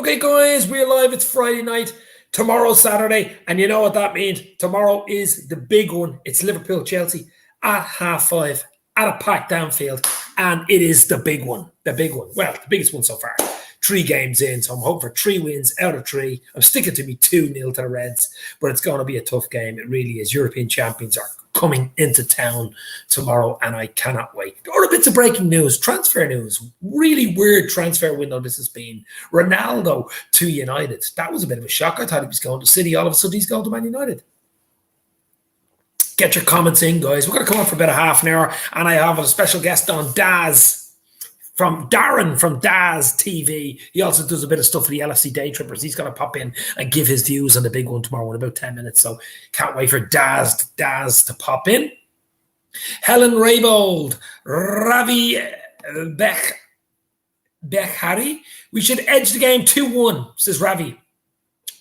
Okay, guys, we're live. It's Friday night. Tomorrow's Saturday. And you know what that means. Tomorrow is the big one. It's Liverpool-Chelsea at 5:30 at a packed Anfield. And it is the big one. The big one. Well, the biggest one so far. 3 games in, so I'm hoping for 3 wins out of 3. I'm sticking to me 2-0 to the Reds, but it's going to be a tough game. It really is. European champions are coming into town tomorrow, and I cannot wait. Other bits of breaking news, transfer news. Really weird transfer window this has been. Ronaldo to United. That was a bit of a shock. I thought he was going to City. All of a sudden, he's going to Man United. Get your comments in, guys. We're going to come on for about a half an hour, and I have a special guest on, from Darren from Daz TV. He also does a bit of stuff for the LFC Daytrippers. He's going to pop in and give his views on the big one tomorrow in about 10 minutes. So can't wait for Daz to pop in. Helen Raybold, Ravi Bekhari. We should edge the game 2-1, says Ravi.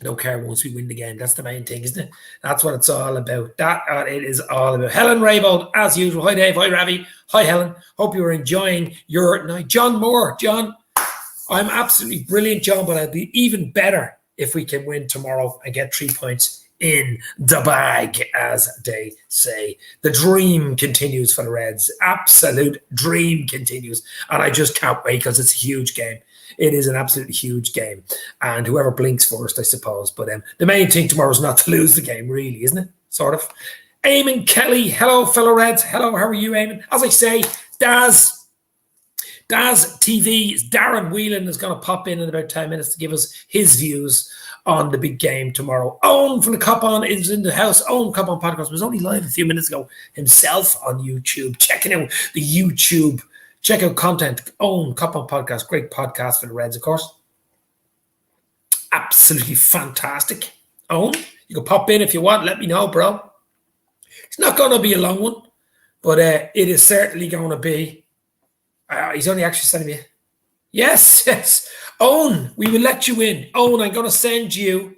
I don't care once we win the game. That's the main thing, isn't it? That's what it's all about. It is all about. Helen Raybold, as usual. Hi, Dave. Hi, Ravi. Hi, Helen. Hope you are enjoying your night. John Moore. John, I'm absolutely brilliant, John, but I'd be even better if we can win tomorrow and get 3 points in the bag, as they say. The dream continues for the Reds. Absolute dream continues. And I just can't wait because it's a huge game. It is an absolutely huge game. And whoever blinks first, I suppose. But the main thing tomorrow is not to lose the game, really, isn't it? Sort of. Eamon Kelly. Hello, fellow Reds. Hello, how are you, Eamon? As I say, Daz TV's Darren Whelan is going to pop in about 10 minutes to give us his views on the big game tomorrow. Owen from the Cop On is in the house. Owen Cop On Podcast was only live a few minutes ago himself on YouTube. Checking out the YouTube. Check out content. Owen Cop On Podcast. Great podcast for the Reds, of course. Absolutely fantastic. Owen, you can pop in if you want. Let me know, bro. It's not going to be a long one, but it is certainly going to be. He's only actually sending me. Yes. Owen, we will let you in. Owen, I will send you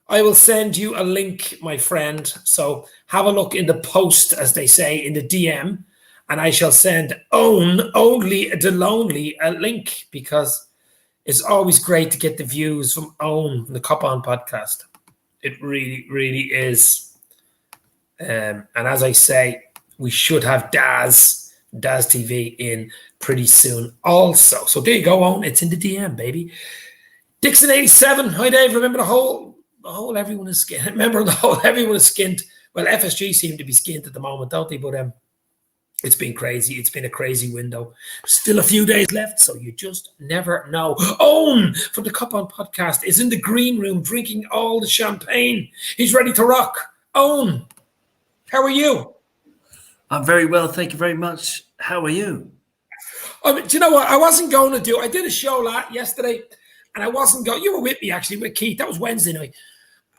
a link, my friend. So have a look in the post, as they say, in the DM, and I shall send Owen only the lonely a link, because it's always great to get the views from Owen from the Cop On Podcast. It really, really is. And as I say, we should have Daz TV in pretty soon also. So there you go, Owen. It's in the DM, baby. Dixon87. Hi, Dave. Remember the whole everyone is skint. Remember the whole everyone is skint. Well, FSG seem to be skint at the moment, don't they? But it's been crazy. It's been a crazy window. Still a few days left, so you just never know. Owen from the Cup On Podcast is in the green room drinking all the champagne. He's ready to rock. Owen, how are you? I'm very well, thank you very much. How are you? Do you know what? I did a show yesterday, and I wasn't going. You were with me, actually, with Keith. That was Wednesday night.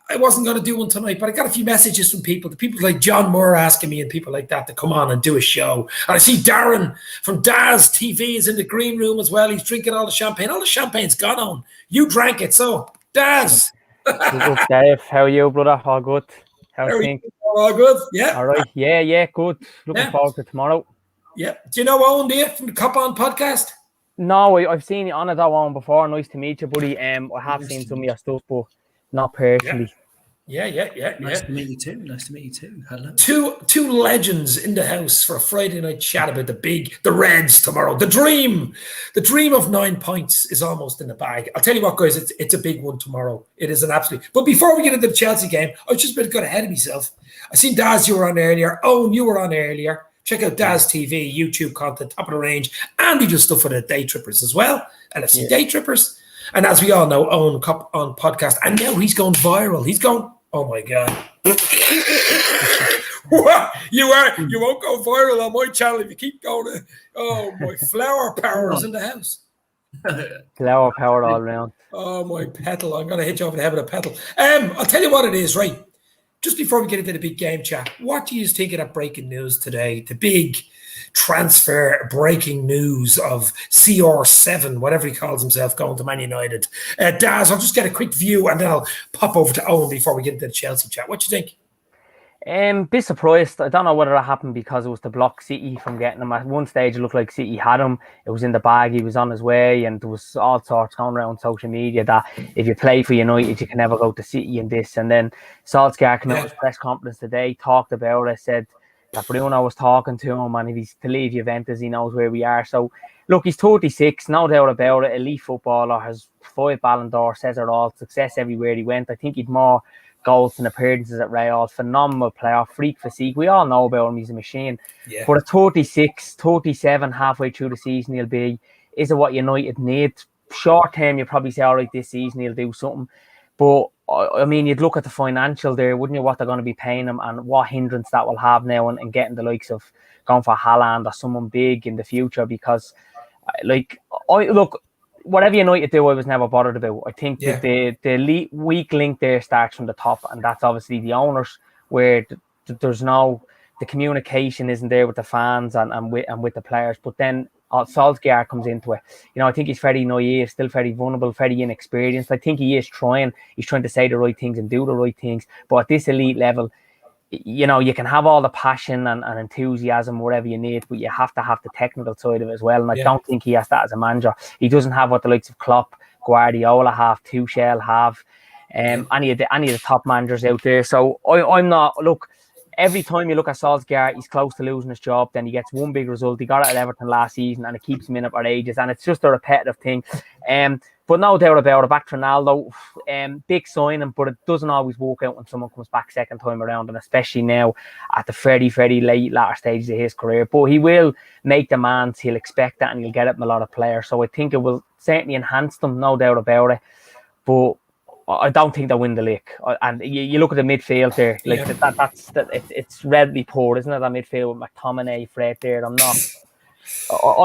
I wasn't going to do one tonight, but I got a few messages from people. The people like John Moore asking me and people like that to come on and do a show. And I see Darren from Daz TV is in the green room as well. He's drinking all the champagne. All the champagne's gone on. You drank it, so Daz. Good, Dave. How are you, brother? All good. How's things? All good, yeah. All right, yeah, good. Looking forward to tomorrow. Yeah. Do you know Owen, do you, from the Cop On Podcast? No, I've seen you on it, Owen, before. Nice to meet you, buddy. I have seen some of your stuff, but not personally. Yeah. Nice to meet you too. Hello. Two legends in the house for a Friday night chat about the Reds tomorrow. The dream of 9 points is almost in the bag. I'll tell you what, guys, it's a big one tomorrow. It is an absolute. But before we get into the Chelsea game, I was just a bit got ahead of myself. I seen Daz, you were on earlier. Owen, you were on earlier. Check out Daz TV, YouTube content, top of the range, and he does stuff for the Daytrippers as well. LFC Daytrippers. And as we all know, Owen Cop On Podcast, and now he's going viral. He's going, oh my God. You won't go viral on my channel if you keep going. Oh, my flower power is in the house. Flower power all around. Oh, my petal. I'm going to hit you over the head with a petal. I'll tell you what it is, right? Just before we get into the big game chat, what do you think of that breaking news today? The big transfer breaking news of CR7, whatever he calls himself, going to Man United. Daz, I'll just get a quick view and then I'll pop over to Owen before we get into the Chelsea chat. What do you think? Bit surprised. I don't know whether that happened because it was to block City from getting him. At one stage, it looked like City had him. It was in the bag. He was on his way, and there was all sorts going around social media that if you play for United, you can never go to City and this. And then Solskjaer came out with his press conference today, talked about it, said that Bruno was talking to him, and if he's to leave Juventus, he knows where we are. So, look, he's 36, no doubt about it. Elite footballer, has 5 Ballon d'Or, says it all. Success everywhere he went. I think he'd more goals and appearances at Real. Phenomenal player, freak physique. We all know about him. He's a machine. Yeah. But at 36, 37, halfway through the season, he'll be. Is it what United need? Short term, you probably say, all right, this season he'll do something. But I mean, you'd look at the financial there, wouldn't you? What they're going to be paying him and what hindrance that will have now and getting the likes of going for Haaland or someone big in the future. Because, whatever United do, I was never bothered about. I think that the weak link there starts from the top, and that's obviously the owners, where there's no, the communication isn't there with the fans and with the players. But then Solskjaer comes into it. I think he's very naive, still very vulnerable, very inexperienced. I think he is trying. He's trying to say the right things and do the right things. But at this elite level, you can have all the passion and enthusiasm, whatever you need, but you have to have the technical side of it as well. And I don't think he has that as a manager. He doesn't have what the likes of Klopp, Guardiola have, Tuchel have, any of the top managers out there. So I'm not, look, every time you look at Solskjaer, he's close to losing his job. Then he gets one big result. He got it at Everton last season, and it keeps him in it for ages. And it's just a repetitive thing. But no doubt about it, back to Ronaldo, big signing, but it doesn't always work out when someone comes back second time around, and especially now at the very, very latter stages of his career. But he will make demands, he'll expect that, and he'll get it from a lot of players. So I think it will certainly enhance them, no doubt about it. But I don't think they'll win the league. And you look at the midfield there, it's relatively poor, isn't it? That midfield with McTominay, Fred there. I'm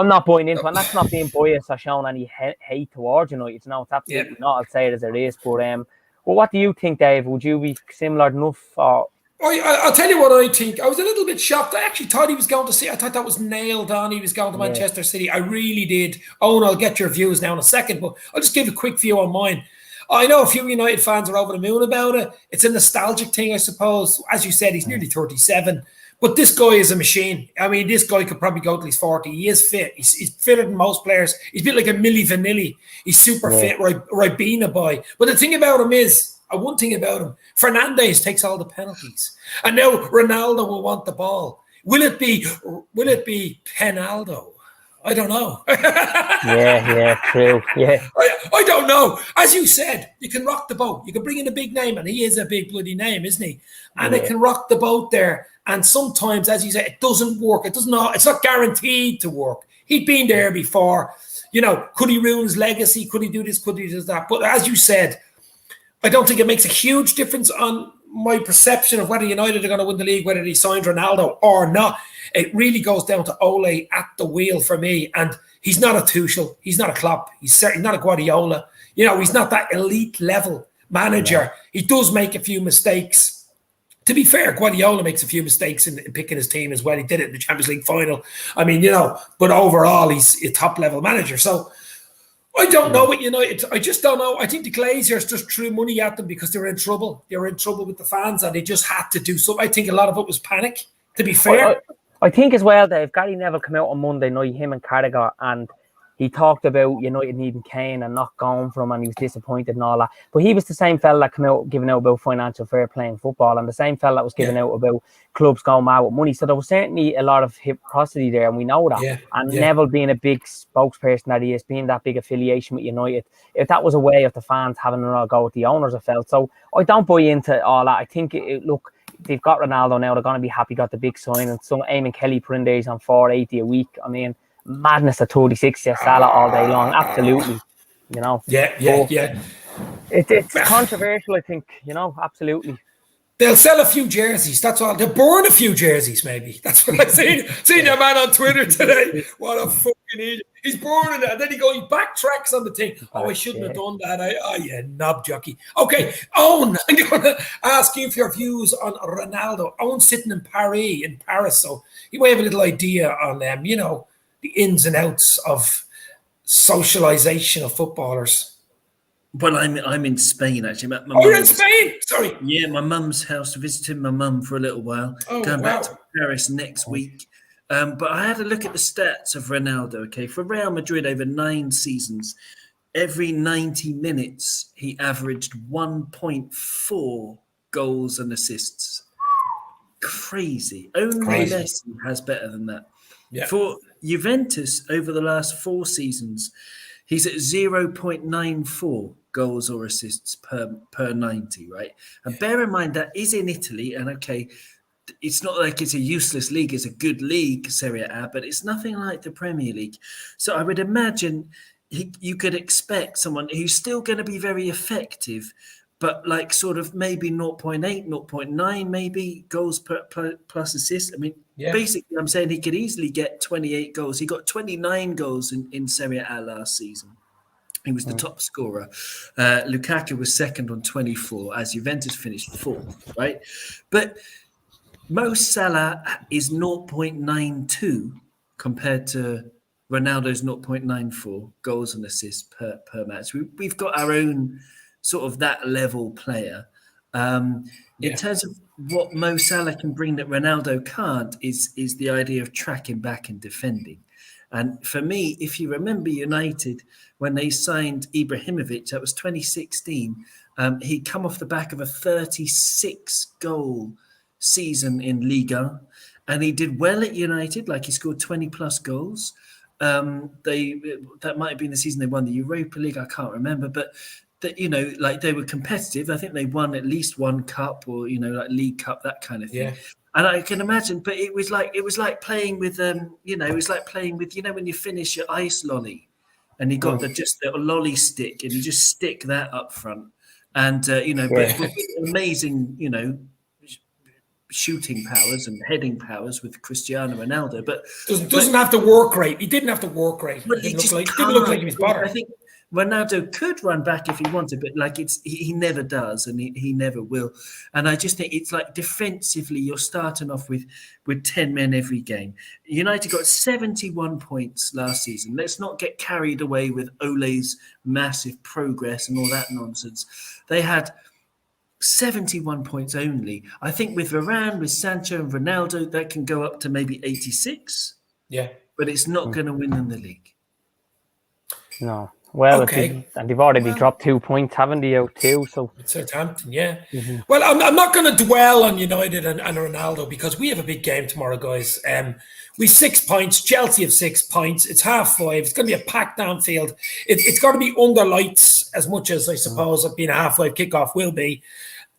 not buying into it, and that's not being biased or showing any hate towards United. It's absolutely not. I'll say it as it is. But well, what do you think, Dave? Would you be similar enough? Or? I'll tell you what I think. I was a little bit shocked. I actually thought he was going to City. I thought that was nailed on. He was going to Manchester City. I really did. Owen, I'll get your views now in a second, but I'll just give a quick view on mine. I know a few United fans are over the moon about it. It's a nostalgic thing, I suppose. As you said, he's nearly 37. But this guy is a machine. I mean, this guy could probably go till he's 40. He is fit. He's fitter than most players. He's a bit like a Milli Vanilli. He's super fit, right being a boy. But the thing about him is, one thing about him, Fernandes takes all the penalties. And now Ronaldo will want the ball. Will it be Penaldo? I don't know. True. Yeah. I don't know. As you said, you can rock the boat. You can bring in a big name, and he is a big bloody name, isn't he? And it can rock the boat there. And sometimes, as you say, it doesn't work. It's not guaranteed to work. He'd been there before. Could he ruin his legacy? Could he do this? Could he do that? But as you said, I don't think it makes a huge difference on my perception of whether United are going to win the league, whether he signed Ronaldo or not. It really goes down to Ole at the wheel for me. And he's not a Tuchel. He's not a Klopp. He's certainly not a Guardiola. He's not that elite level manager. He does make a few mistakes. To be fair, Guardiola makes a few mistakes in picking his team as well. He did it in the Champions League final. I mean, but overall, he's a top-level manager. So I don't know with United. I just don't know. I think the Glazers just threw money at them because they were in trouble. They were in trouble with the fans, and they just had to do something. I think a lot of it was panic, to be fair. I think as well, Dave, Gary Neville came out on Monday night, him and Carragher, and he talked about United needing Kane and not going for him, and he was disappointed and all that. But he was the same fella that came out giving out about financial fair play in football, and the same fella that was giving out about clubs going mad with money. So there was certainly a lot of hypocrisy there, and we know that. Neville being a big spokesperson that he is, being that big affiliation with United, if that was a way of the fans having another go at the owners, I felt. So I don't buy into all that. I think, look, they've got Ronaldo now. They're going to be happy, got the big sign. And some Eamon Kelly putting days on 480 a week. I mean, madness at 36, Salah all day long. Absolutely. It's controversial, I think, absolutely. They'll sell a few jerseys, that's all. They'll burn a few jerseys, maybe. That's what I've seen. Seen your man on Twitter today. What a fucking idiot. He's burning it. And then he backtracks on the thing. I shouldn't have done that. You knob jockey. Okay, Owen, I'm going to ask you for your views on Ronaldo. Owen's sitting in Paris, so he might have a little idea on them, the ins and outs of socialization of footballers. Well, I'm in Spain actually. My Oh, you're in mum was- Spain. Sorry. Yeah, my mum's house, visiting my mum for a little while. Oh, Going back wow. to Paris next week. But I had a look at the stats of Ronaldo. Okay, for Real Madrid over 9 seasons, every 90 minutes he averaged 1.4 goals and assists. Crazy. Only Crazy. Messi has better than that. Yeah. For Juventus over the last 4 seasons, he's at 0.94 goals or assists per 90, right? And bear in mind that is in Italy, and okay, it's not like it's a useless league, it's a good league, Serie A, but it's nothing like the Premier League. So I would imagine you could expect someone who's still going to be very effective, but like sort of maybe 0.8, 0.9 maybe goals plus assist. I mean, basically I'm saying he could easily get 28 goals. He got 29 goals in Serie A last season. He was the top scorer. Lukaku was second on 24 as Juventus finished fourth, right? But Mo Salah is 0.92 compared to Ronaldo's 0.94 goals and assists per match. We've got our own sort of that level player. In terms of what Mo Salah can bring that Ronaldo can't is the idea of tracking back and defending. And for me, if you remember United, when they signed Ibrahimovic, that was 2016, he'd come off the back of a 36-goal season in Liga, and he did well at United, like he scored 20 plus goals. That might have been the season they won the Europa League, I can't remember, but that, you know, like they were competitive. I think they won at least one cup, or, you know, like League Cup, that kind of thing. Yeah. And I can imagine, but it was like playing with you know, it was like playing with, you know, when you finish your ice lolly and you got just the lolly stick and you just stick that up front, and you know, but with amazing, you know, shooting powers and heading powers with Cristiano Ronaldo, but doesn't have to work great. He didn't have to work great. But It didn't look like he was bothered. I think Ronaldo could run back if he wanted, but like he never does, and he never will. And I just think it's like defensively, you're starting off with 10 men every game. United got 71 points last season. Let's not get carried away with Ole's massive progress and all that nonsense. They had 71 points only. I think with Varane, with Sancho and Ronaldo, that can go up to maybe 86. Yeah. But it's not going to win them the league. No. Well, okay. And they've already dropped 2 points, haven't they, out too? So It's Southampton, yeah. Mm-hmm. Well, I'm not going to dwell on United and Ronaldo, because we have a big game tomorrow, guys. We 6 points. Chelsea have 6 points. It's 5:30. It's going to be a packed Anfield. It's got to be under lights, as much as I suppose being a 5:30 kickoff will be.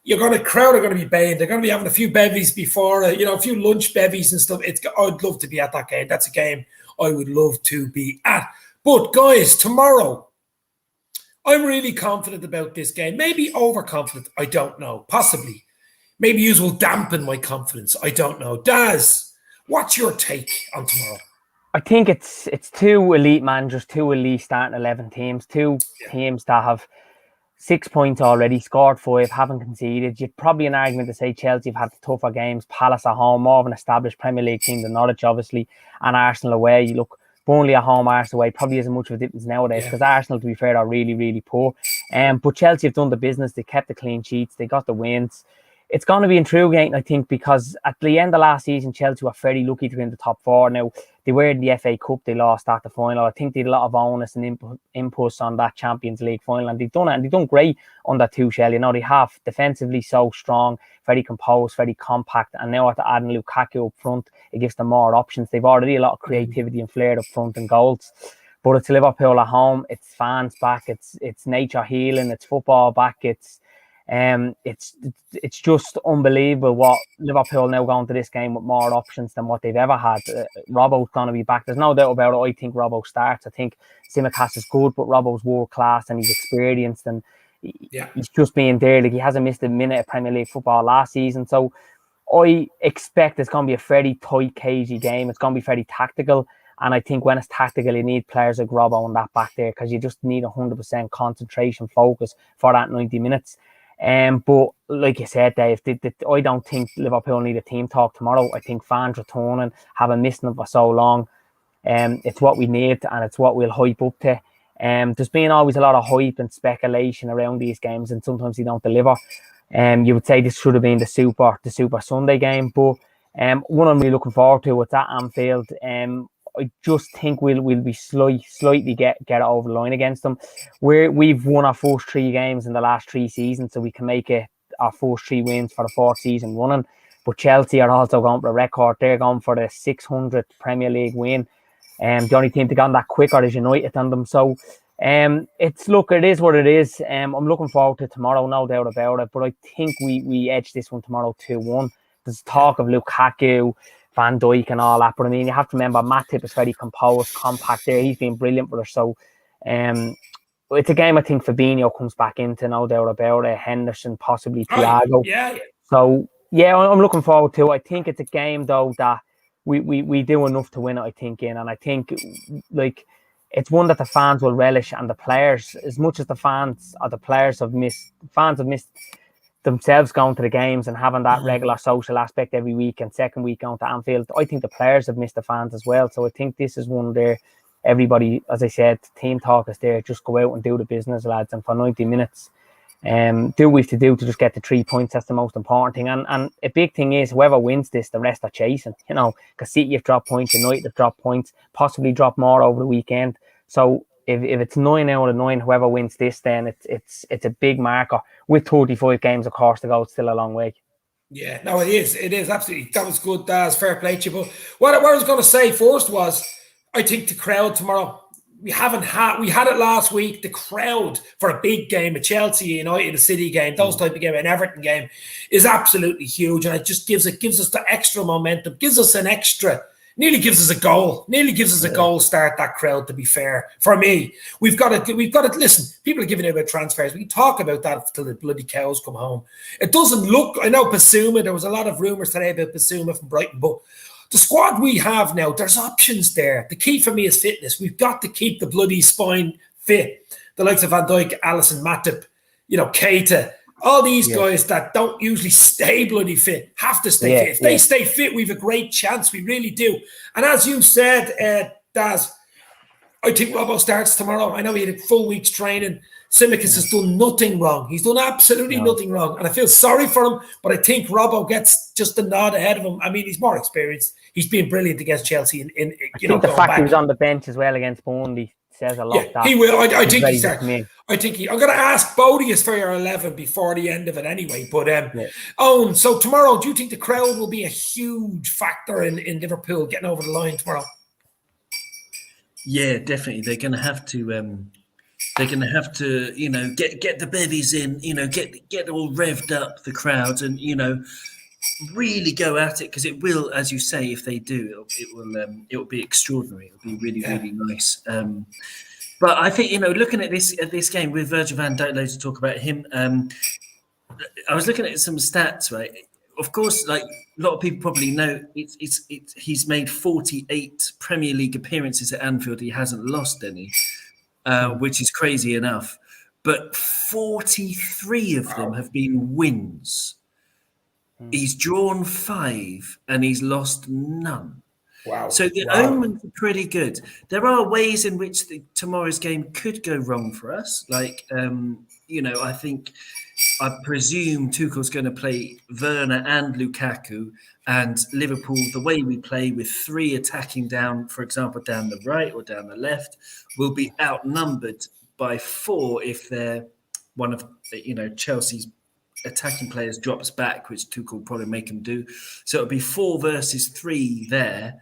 Crowd are going to be baying. They're going to be having a few bevies before, a few lunch bevies and stuff. I'd love to be at that game. That's a game I would love to be at. But guys, tomorrow, I'm really confident about this game. Maybe overconfident. I don't know. Possibly. Maybe you will dampen my confidence. I don't know. Daz, what's your take on tomorrow? I think it's 2 elite managers, 2 elite starting 11 teams, 2 teams that have 6 points already, scored 5, haven't conceded. You'd probably an argument to say Chelsea have had tougher games. Palace at home, more of an established Premier League team than Norwich, obviously, and Arsenal away. You look, Burnley at home, Arsenal away, probably isn't much of a difference nowadays, because Arsenal, to be fair, are really, really poor. But Chelsea have done the business. They kept the clean sheets. They got the wins. It's going to be intriguing, I think, because at the end of last season, Chelsea were very lucky to be in the top 4. Now, they were in the FA Cup. They lost at the final. I think they had a lot of onus and inputs on that Champions League final, and they've done it, and they've done great under Tuchel. They have defensively so strong, very composed, very compact, and now after adding Lukaku up front, it gives them more options. They've already a lot of creativity and flair up front and goals. But it's Liverpool at home. It's fans back. It's nature healing. It's football back. It's just unbelievable what Liverpool now going to this game with more options than what they've ever had. Robbo's going to be back. There's no doubt about it. I think Robbo starts. I think Tsimikas is good, but Robbo's world class and he's experienced, and he's just being there. Like, he hasn't missed a minute of Premier League football last season. So I expect it's going to be a very tight, cagey game. It's going to be very tactical. And I think when it's tactical, you need players like Robbo and that back there, because you just need 100% concentration, focus for that 90 minutes. But like you said, Dave, I don't think Liverpool need a team talk tomorrow. I think fans returning, having missed them for so long, it's what we need, and it's what we'll hype up to. There's been always a lot of hype and speculation around these games, and sometimes they don't deliver. You would say this should have been the Super Sunday game, but one I'm really looking forward to. It's at Anfield. I just think we'll be slightly get it over the line against them. We've won our first 3 games in the last 3 seasons, so we can make it our first 3 wins for the 4th season running. But Chelsea are also going for a record. They're going for the 600th Premier League win. The only team to get on that quicker is United on them. So it is what it is. I'm looking forward to tomorrow, no doubt about it. But I think we edge this one tomorrow 2-1. There's talk of Lukaku, Van Dijk and all that. But I mean, you have to remember, Matip is very composed, compact there. He's been brilliant for us. So it's a game I think Fabinho comes back into, no doubt about it. Henderson, possibly Thiago. Yeah. So, yeah, I'm looking forward to it. I think it's a game, though, that we do enough to win it, I think, and I think, like, it's one that the fans will relish, and the players, as much as the fans or the players have missed themselves going to the games and having that regular social aspect every week and second week going to Anfield. I think the players have missed the fans as well. So I think this is one there. Everybody, as I said, team talk is there. Just go out and do the business, lads. And for 90 minutes, do what we have to do to just get the 3 points. That's the most important thing. And a big thing is whoever wins this, the rest are chasing. You know, because City have dropped points, United have dropped points, possibly drop more over the weekend. So if it's 9 out of 9, whoever wins this, then it's a big marker. With 35 games, of course, to go, it's still a long way. Yeah, no, it is. It is, absolutely. That was good, Daz. Fair play to you. But what I was going to say first was, I think the crowd tomorrow, we had it last week, the crowd for a big game, a Chelsea, United, a City game, those type of game, an Everton game, is absolutely huge. And it just gives us the extra momentum, nearly gives us a goal start, that crowd, to be fair. For me, we've got to listen, people are giving out about transfers. We can talk about that until the bloody cows come home. It doesn't look, I know Basuma, there was a lot of rumours today about Basuma from Brighton, but the squad we have now, there's options there. The key for me is fitness. We've got to keep the bloody spine fit. The likes of Van Dijk, Alisson, Matip, Keita, all these guys that don't usually stay bloody fit have to stay fit. If they stay fit, we have a great chance. We really do. And as you said, Daz, I think Robbo starts tomorrow. I know he had a full week's training. Tsimikas has done nothing wrong. He's done absolutely nothing wrong. And I feel sorry for him, but I think Robbo gets just a nod ahead of him. I mean, he's more experienced. He's been brilliant against Chelsea. I think the fact he was on the bench as well against Burnley says a lot. Yeah, he will. I think he starts. I'm going to ask Bodius for your 11 before the end of it anyway. But Owen, so tomorrow, do you think the crowd will be a huge factor in Liverpool getting over the line tomorrow? Yeah, definitely. They're going to have to. They're going to have to, get the bevies in, get all revved up, the crowd, and really go at it, because it will, as you say, if they do, it will be extraordinary. It'll be really, really nice. But I think looking at this game with Virgil van Dijk, loads to talk about him. I was looking at some stats, right? Of course, like a lot of people probably know, he's made 48 Premier League appearances at Anfield. He hasn't lost any. Which is crazy enough. But 43 of them have been wins. He's drawn 5 and he's lost none. Wow. So the omens are pretty good. There are ways in which tomorrow's game could go wrong for us. Like, I presume Tuchel's going to play Werner and Lukaku, and Liverpool, the way we play with 3 attacking down, for example, down the right or down the left, will be outnumbered by 4 if they're one of Chelsea's attacking players drops back, which Tuchel will probably make him do. So it'll be 4 versus 3 there,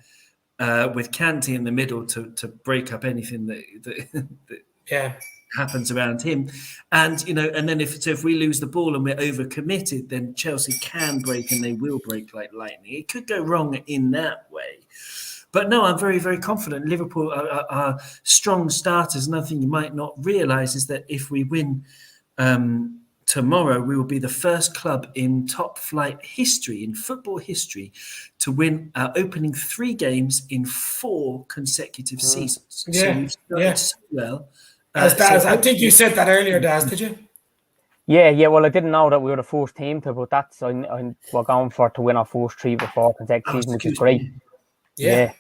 with Kante in the middle to break up anything that happens around him. And and then if we lose the ball and we're overcommitted, then Chelsea can break, and they will break like lightning. It could go wrong in that way. But no, I'm very, very confident. Liverpool are strong starters. Another thing you might not realise is that if we win tomorrow, we will be the first club in top flight history, in football history, to win our opening 3 games in 4 consecutive seasons. So we've started so well. Daz, I think you said that earlier, Daz, did you? Yeah. Well, I didn't know that we were the first team to, but that's we're going for to win our first 3 before consecutive seasons, which is great. Yeah.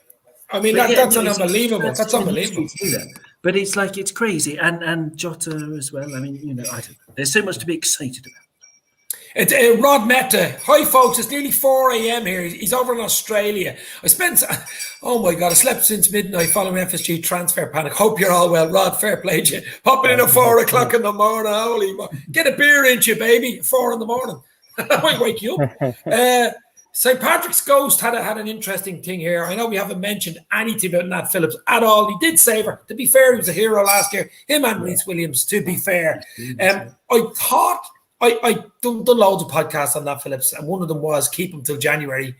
I mean, that's unbelievable. That's unbelievable. But it's like, it's crazy. And Jota as well. I mean, I don't know. There's so much to be excited about. It's Rod Meta. Hi, folks. It's nearly 4 a.m. here. He's over in Australia. Oh my God, I slept since midnight following FSG transfer panic. Hope you're all well. Rod, fair play to you. Popping in at 4 o'clock in the morning. Get a beer into you, baby. 4 in the morning. That might wake you up. St. Patrick's Ghost had an interesting thing here. I know we haven't mentioned anything about Nat Phillips at all. He did save her. To be fair, he was a hero last year. Him and Reece Williams, to be fair. I thought I done loads of podcasts on Nat Phillips, and one of them was keep him till January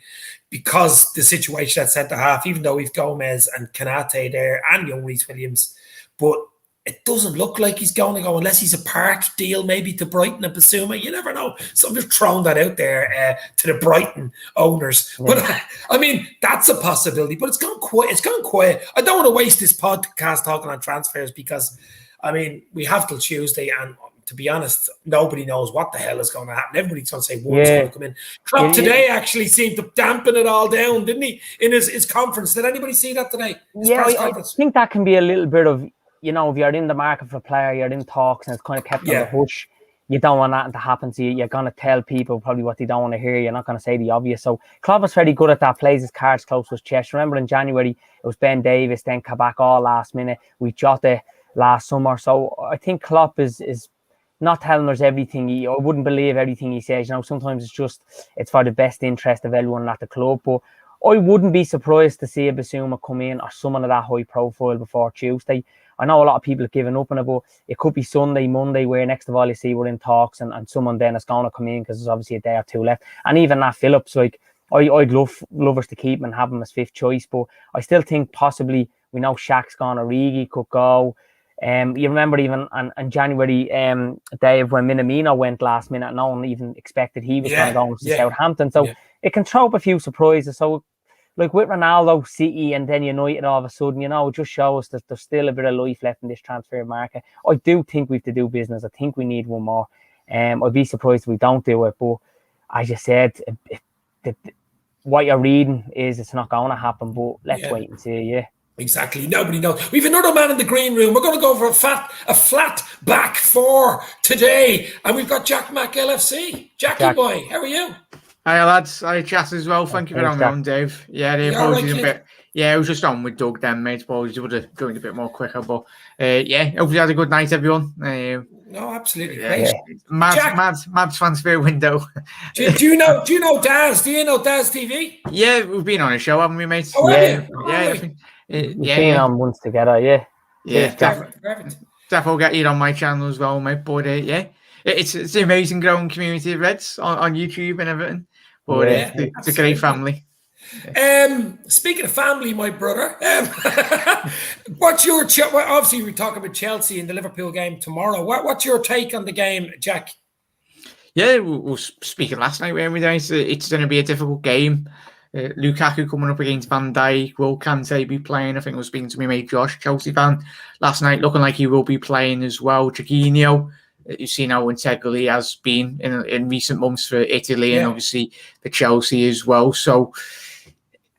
because the situation at centre-half, even though we've Gomez and Kanate there and young Reece Williams. But it doesn't look like he's going to go unless he's a part deal maybe to Brighton and Basuma. You never know. So I'm just throwing that out there to the Brighton owners. Yeah. But I mean, that's a possibility. But it's gone quiet. I don't want to waste this podcast talking on transfers because, I mean, we have till Tuesday, and to be honest, nobody knows what the hell is going to happen. Everybody's going to say one's going to come in. Klopp today actually seemed to dampen it all down, didn't he, in his conference? Did anybody see that today? I think that can be a little bit of, if you're in the market for a player, you're in talks and it's kind of kept on the hush, you don't want that to happen to you. You're going to tell people probably what they don't want to hear. You're not going to say the obvious. So Klopp was very good at that, plays his cards close to his chest. Remember in January, it was Ben Davis, then Kabak all last minute. We Jota last summer. So I think Klopp is not telling us everything. I wouldn't believe everything he says. Sometimes it's for the best interest of everyone at the club. But I wouldn't be surprised to see a Basuma come in or someone of that high profile before Tuesday. I know a lot of people have given up on it, but it could be Sunday, Monday, where next of all you see we're in talks and someone then is going to come in because there's obviously a day or two left. And even that Phillips, like, I'd love us to keep him and have him as fifth choice, but I still think possibly we know Shaq's gone, Origi could go. You remember even in January, Dave, when Minamino went last minute, no one even expected he was going to go to Southampton. So it can throw up a few surprises. So like with Ronaldo, City, and then United all of a sudden, it just shows that there's still a bit of life left in this transfer market. I do think we have to do business. I think we need one more. I'd be surprised if we don't do it. But as you said, what you're reading is it's not going to happen. But let's wait and see, Exactly. Nobody knows. We've another man in the green room. We're going to go for a flat back four today. And we've got Jackmac LFC. Jack. Boy, how are you? Hi lads, hi chat as well. Thank you for having me on, Dave. Yeah, the apologies a bit. Yeah, I was just on with Doug then, mate. Apologies, would have joined a bit more quicker, but hopefully you had a good night, everyone. No, absolutely. Mad transfer window. Do you know Daz? Do you know Daz TV? Yeah, we've been on a show, haven't we, mate? Oh, we've been on once together, Yeah, definitely get you on my channel as well, mate. But it's an amazing growing community of Reds on YouTube and everything. But it's a great family. Speaking of family, my brother, what's your obviously we talk about Chelsea in the Liverpool game tomorrow. What's your take on the game, Jack? Yeah, we were speaking last night, weren't we? It's going to be a difficult game. Lukaku coming up against Van Dijk. Will Kante be playing? I think I was speaking to my mate Josh, Chelsea fan, last night, looking like he will be playing as well. Jorginho, you've seen how integral he has been in recent months for Italy and obviously for Chelsea as well. So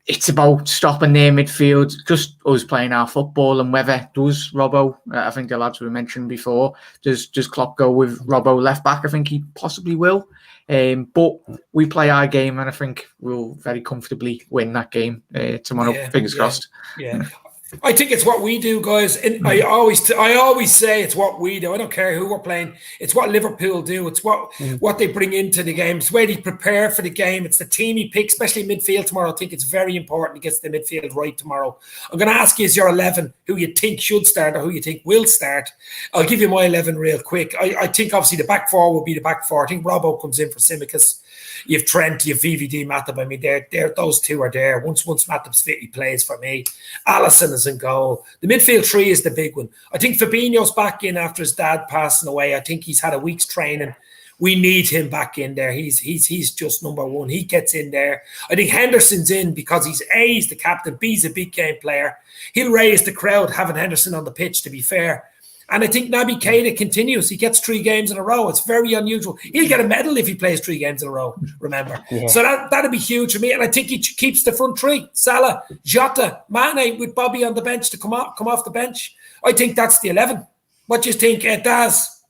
it's about stopping their midfield, just us playing our football, and whether does Robbo, I think the lads were mentioned before, does Klopp go with Robbo left back? I think he possibly will. But we play our game, and I think we'll very comfortably win that game tomorrow. Fingers crossed. Yeah. I think it's what we do, guys. And I always say it's what we do. I don't care who we're playing. It's what Liverpool do. It's what they bring into the game. It's where they prepare for the game. It's the team you pick, especially midfield tomorrow. I think it's very important to get the midfield right tomorrow. I'm going to ask you, is your 11 who you think should start or who you think will start? I'll give you my 11 real quick. I think obviously the back four will be the back four. I think Robbo comes in for Tsimikas. You've Trent, you've VVD, Matip. I mean, those two are there. Once Matip's fit, he plays for me. Alisson is in goal. The midfield three is the big one. I think Fabinho's back in after his dad passing away. I think he's had a week's training. We need him back in there. He's just number one. He gets in there. I think Henderson's in because he's the captain. B's a big game player. He'll raise the crowd having Henderson on the pitch, to be fair. And I think Naby Keita continues. He gets 3 games in a row. It's very unusual. He'll get a medal if he plays 3 games in a row, remember. So that'd be huge for me. And I think he keeps the front three. Salah, Jota, Mane with Bobby on the bench to come off the bench. I think that's the 11. What do you think, Daz?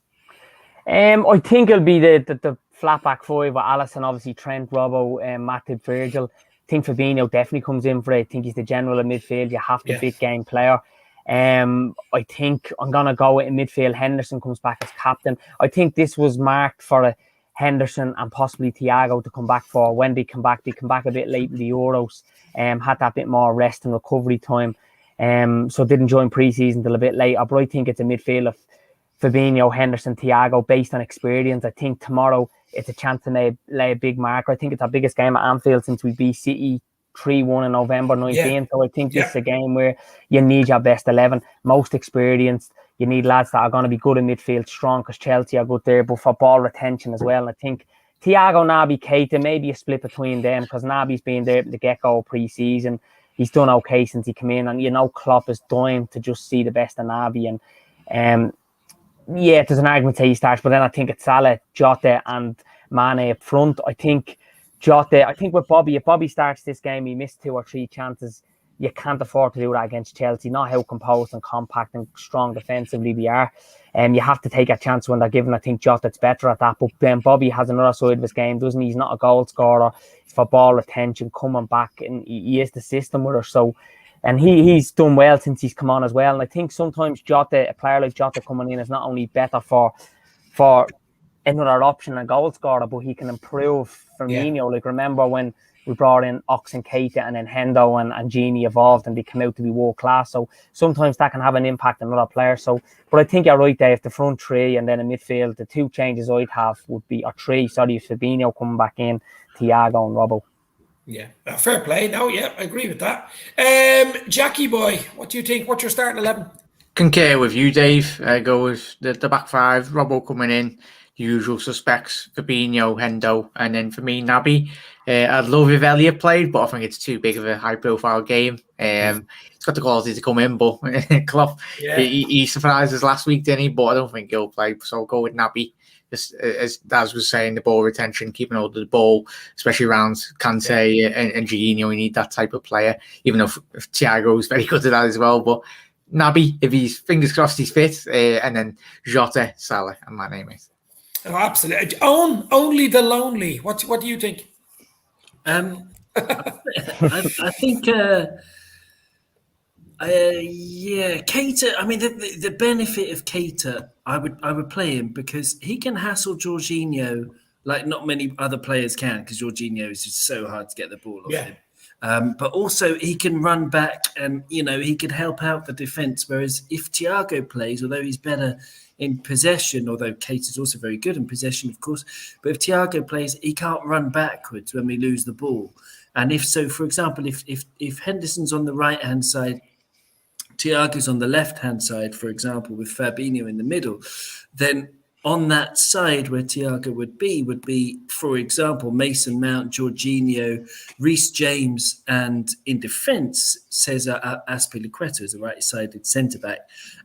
I think it'll be the flat back five with Alisson, obviously Trent, Robbo, Matip, Virgil. I think Fabinho definitely comes in for it. I think he's the general in midfield. You have the big game player. I think I'm going to go in midfield. Henderson comes back as captain. I think this was marked for a Henderson and possibly Thiago to come back for when they come back. They come back a bit late in the Euros. Had that bit more rest and recovery time. So didn't join pre-season till a bit later. But I think it's a midfield of Fabinho, Henderson, Thiago based on experience. I think tomorrow it's a chance to lay a big marker. I think it's our biggest game at Anfield since we beat City 3-1 in November 19. So I think this is a game where you need your best 11, most experienced. You need lads that are going to be good in midfield, strong, because Chelsea are good there, but for ball retention as well. And I think Thiago, Naby, Keita, maybe a split between them, because Naby's been there at the get-go pre-season. He's done okay since he came in, and Klopp is dying to just see the best of Naby. And there's an argument to say he starts, but then I think it's Salah, Jota, and Mane up front. I think with Bobby, if Bobby starts this game, he missed 2 or 3 chances. You can't afford to do that against Chelsea, not how composed and compact and strong defensively we are. You have to take a chance when they're given. I think Jota's better at that. But then Bobby has another side of his game, doesn't he? He's not a goal scorer. It's for ball retention, coming back, and he is the system with her. So, and he's done well since he's come on as well. And I think sometimes a player like Jota coming in is not only better for another option, a goal scorer, but he can improve Firmino. Like, remember when we brought in Ox and Keita, and then Hendo and Gini evolved and they come out to be world class. So sometimes that can have an impact on other players. So, but I think you're right, Dave. The front three and then in midfield, the 2 changes I'd have would be, Fabinho coming back in, Thiago and Robbo. Yeah, fair play. No, I agree with that. Jackie boy, what do you think? What's your starting 11? Concur with you, Dave. Go with the back 5, Robbo coming in. Usual suspects, Fabinho, Hendo, and then for me, Naby. I'd love if Elliott played, but I think it's too big of a high-profile game. He's got the quality to come in, but Klopp, he surprised us last week, didn't he? But I don't think he'll play, so I'll go with Naby. Just, as Daz was saying, the ball retention, keeping hold of the ball, especially around Kante and Jorginho, we need that type of player, even though Thiago is very good at that as well. But Naby, if he's, fingers crossed, he's fit, and then Jota, Salah, and Mane, mate. Oh, absolutely. Owen, only the lonely. What do you think? I think Keita. I mean, the benefit of Keita, I would play him because he can hassle Jorginho like not many other players can, because Jorginho is just so hard to get the ball off him. But also he can run back and he can help out the defense. Whereas if Thiago plays, although he's better in possession, although Keita is also very good in possession, of course, but if Thiago plays, he can't run backwards when we lose the ball. And if so, for example, if Henderson's on the right hand side, Thiago's on the left hand side, for example, with Fabinho in the middle, then on that side where Thiago would be, for example, Mason Mount, Jorginho, Reece James, and in defence, Cesar Azpilicueta as a right-sided centre-back.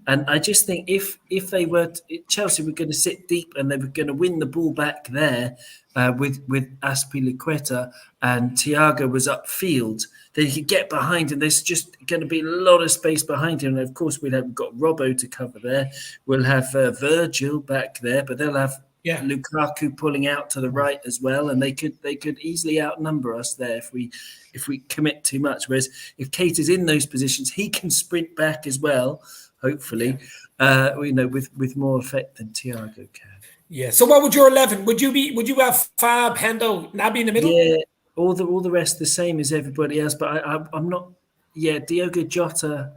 And I just think if Chelsea were going to sit deep and they were going to win the ball back there with Azpilicueta and Thiago was upfield, then he could get behind and there's just going to be a lot of space behind him. And of course, we've got Robbo to cover there. We'll have Virgil back there, but they'll have Lukaku pulling out to the right as well, and they could easily outnumber us there if we commit too much. Whereas if Keita's in those positions, he can sprint back as well. Hopefully, with more effect than Thiago can. Yeah. So, what would your 11? Would you have Fab, Hendo, Naby in the middle? Yeah. All the rest the same as everybody else, but I'm not. Yeah, Diogo Jota.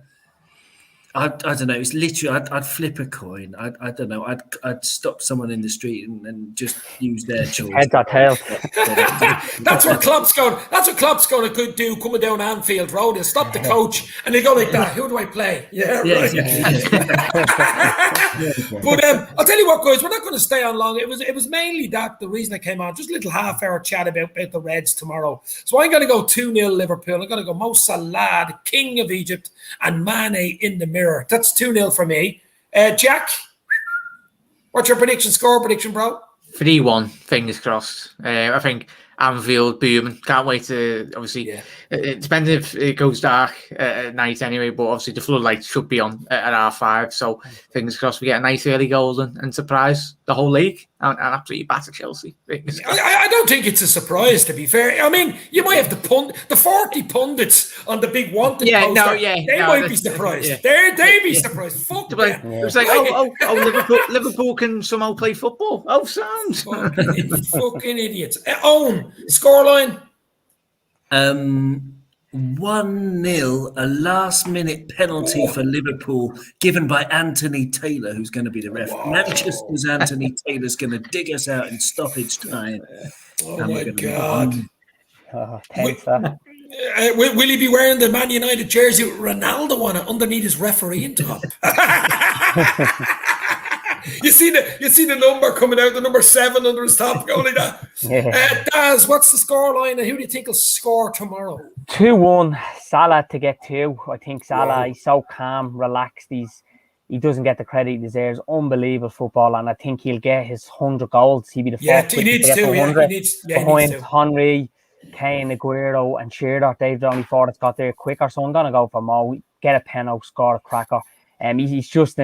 I don't know. It's literally I'd flip a coin. I don't know. I'd stop someone in the street and just use their choice. Heads or tails. That's what Klopp's going. That's what Klopp's going to do coming down Anfield Road. He'll stop the coach and they go like that. Who do I play? Yeah, right. Exactly. But I'll tell you what, guys. We're not going to stay on long. It was mainly that the reason I came on. Just a little half-hour chat about the Reds tomorrow. So I'm going to go 2-0 Liverpool. I'm going to go Mo Salah, the King of Egypt, and Mane in the mirror. That's 2-0 for me. Jack, what's your prediction, bro? 3-1, fingers crossed. I think Anfield, booming. Can't wait to, obviously, it depends if it goes dark at night anyway, but obviously the floodlights should be on at 5:30. So fingers crossed we get a nice early goal and surprise the whole league and absolutely batter Chelsea. I don't think it's a surprise, to be fair. I mean, you might have the 40 pundits on the big wanted poster. They might be surprised. They'd be surprised. Fuck them. It was like, Liverpool can somehow play football. Oh, sounds. Fucking idiots. Owen, scoreline? 1-0, a last-minute penalty for Liverpool given by Anthony Taylor, who's going to be the ref. Manchester's Anthony Taylor's going to dig us out in stoppage time. Oh, my God. Will he be wearing the Man United jersey with Ronaldo on it underneath his refereeing top? You see the number coming out, the number 7 under his top, going like that. Daz, what's the scoreline, and who do you think will score tomorrow? 2-1, Salah to get 2. I think Salah, he's so calm, relaxed. He doesn't get the credit he deserves. Unbelievable football, and I think he'll get his 100 goals. He'll be the first he needs to. Behind Henry, Kane, Aguero, and Shearer. They've the only 4 that's got there quicker. So I'm gonna go for Mo. Get a penalty, score a cracker. He's just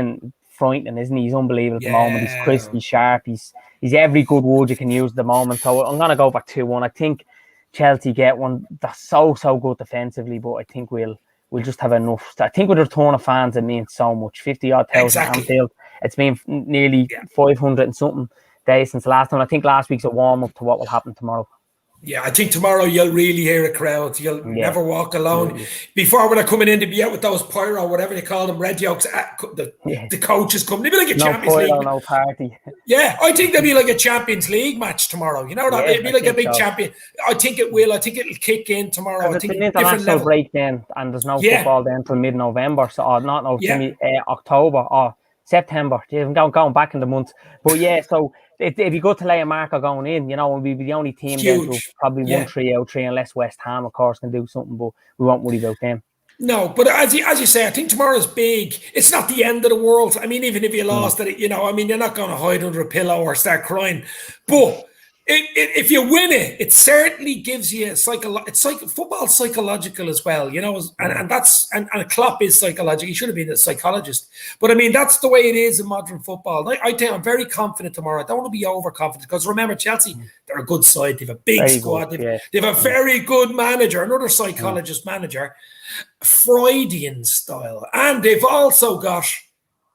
frightening, isn't he? He's unbelievable at the moment. He's crisp, he's sharp, he's every good word you can use at the moment. So I'm gonna go for 2-1. I think Chelsea get one. That's so good defensively, but I think we'll just have enough. I think with the return of fans, it means so much. 50,000 at Anfield. It's been nearly 500 and something days since the last time. I think last week's a warm up to what will happen tomorrow. Yeah, I think tomorrow you'll really hear a crowd. You'll never walk alone. Before, when they're coming in to be out with those pyro, whatever they call them, red yolks, the coaches come. They'll be like a Champions League. No party. Yeah, I think there'll be like a Champions League match tomorrow. You know that? It'll be like a big champion. I think it will. I think it'll kick in tomorrow. I think it's an international break then, and there's no football then until mid-November. So, October or September. Even going back in the month. But so if you go to lay a marker going in, we'll be the only team then to probably 1-3 out 3, unless West Ham, of course, can do something, but we won't worry about them. No, but as you say, I think tomorrow's big. It's not the end of the world. I mean, even if you lost it, you're not going to hide under a pillow or start crying. But if you win it, it certainly gives you it's like football's psychological as well, and Klopp is psychological. He should have been a psychologist, but I mean that's the way it is in modern football. I think I'm very confident tomorrow. I don't want to be overconfident because remember Chelsea, they're a good side. They have a big squad. They have a very good manager, another psychologist manager, Freudian style, and they've also got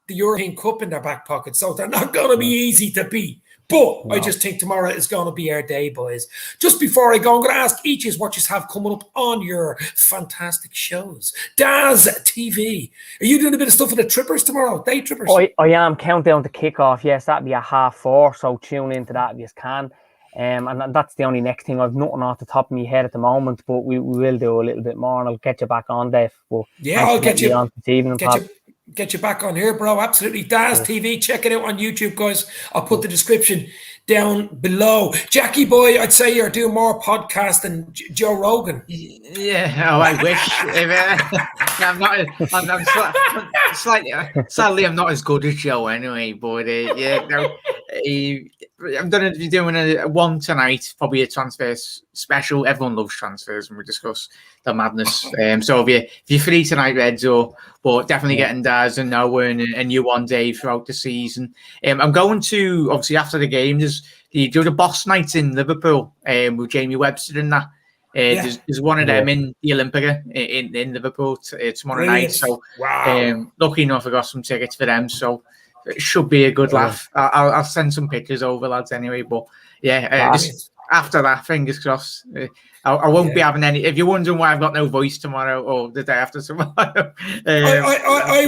the European Cup in their back pocket, so they're not going to be easy to beat. But I just think tomorrow is going to be our day, boys. Just before I go, I'm going to ask each is what you have coming up on your fantastic shows. Daz TV. Are you doing a bit of stuff with the Trippers tomorrow? Daytrippers? I am. Countdown to kickoff. Yes, that'll be at 4:30. So tune into that if you can. And that's the only next thing. I've nothing off the top of my head at the moment, but we will do a little bit more, and I'll get you back on, Dave. I'll get you on this evening. Get you back on here, bro. Absolutely. Daz TV. Check it out on YouTube, guys. I'll put the description down below. Jackie boy, I'd say you're doing more podcast than Joe Rogan. Yeah, I wish. I'm slightly. Sadly, I'm not as good as Joe anyway. But I'm going to be doing a one tonight, probably a transfer special. Everyone loves transfers, and we discuss the madness. So if you're free tonight, Reds, but definitely getting Daz and Owen and you one day throughout the season. I'm going to obviously after the game. You do the boss night in Liverpool with Jamie Webster and that. There's one of them in the Olympica in Liverpool tomorrow night. So lucky enough, I got some tickets for them. So it should be a good laugh. I'll send some pictures over, lads. Anyway, but after that, fingers crossed. I won't be having any. If you're wondering why I've got no voice tomorrow or the day after tomorrow, I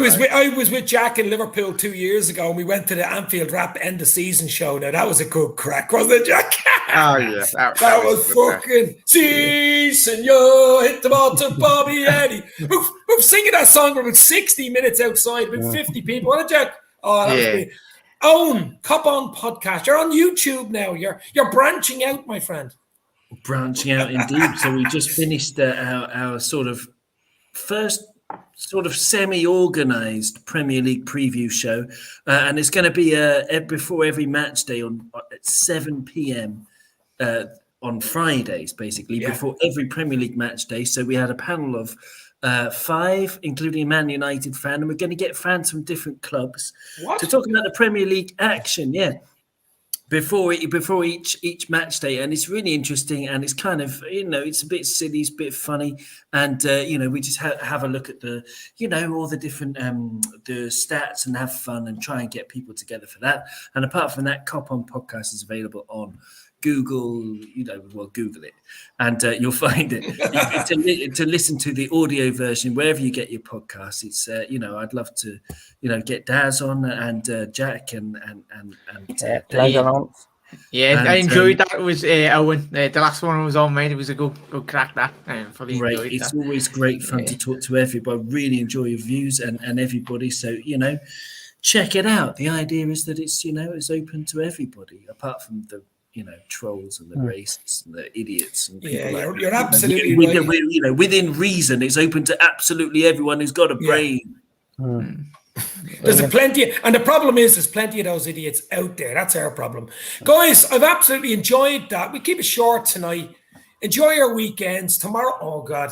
was with Jack in Liverpool 2 years ago, and we went to the Anfield Rap end of season show. Now that was a good crack, wasn't it, Jack? Oh yeah, that was fucking. Si, senor, hit the ball to Bobby Eddie. We're singing that song for about 60 minutes outside with 50 people, wasn't it, Jack? Oh, that was great. Owen, Cop On Podcast. You're on YouTube now. You're branching out, my friend. Branching out indeed. So we just finished our sort of first sort of semi-organised Premier League preview show, and it's going to be before every match day at 7 p.m. on Fridays, basically, Yeah. before every Premier League match day. So we had a panel of 5, including a Man United fan, and we're going to get fans from different clubs to talk about the Premier League action. Yeah. Before each match day, and it's really interesting, and it's kind of, it's a bit silly, it's a bit funny, and we just have a look at the all the different the stats and have fun and try and get people together for that. And apart from that, Cop On Podcast is available on Google, Google it, and you'll find it. To listen to the audio version wherever you get your podcasts. It's I'd love to get Daz on and Jack and pleasure, man. Yeah, And, I enjoyed that. It was Owen. The last one I was on, mate. It was a good crack. That fully great. enjoyed It's that. always great fun to talk to everybody. Really enjoy your views and everybody. So check it out. The idea is that it's it's open to everybody, apart from the trolls and the racists and the idiots and people you're absolutely right. Within reason, it's open to absolutely everyone who's got a brain. There's plenty, and the problem is there's plenty of those idiots out there. That's our problem. Guys, I've absolutely enjoyed that. We keep it short tonight. Enjoy your weekends. Tomorrow, oh God.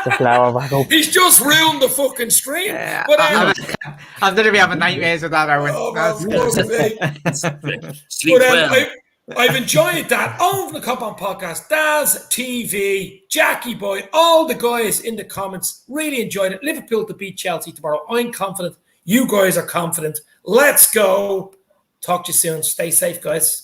The flower back up. He's just ruined the fucking stream. Yeah, But I'm going to be having nightmares of that, Owen. Sleep well. I've enjoyed that. Owen from the Cop On Podcast, Daz TV, Jackie Boy, all the guys in the comments really enjoyed it. Liverpool to beat Chelsea tomorrow. I'm confident. You guys are confident. Let's go. Talk to you soon. Stay safe, guys.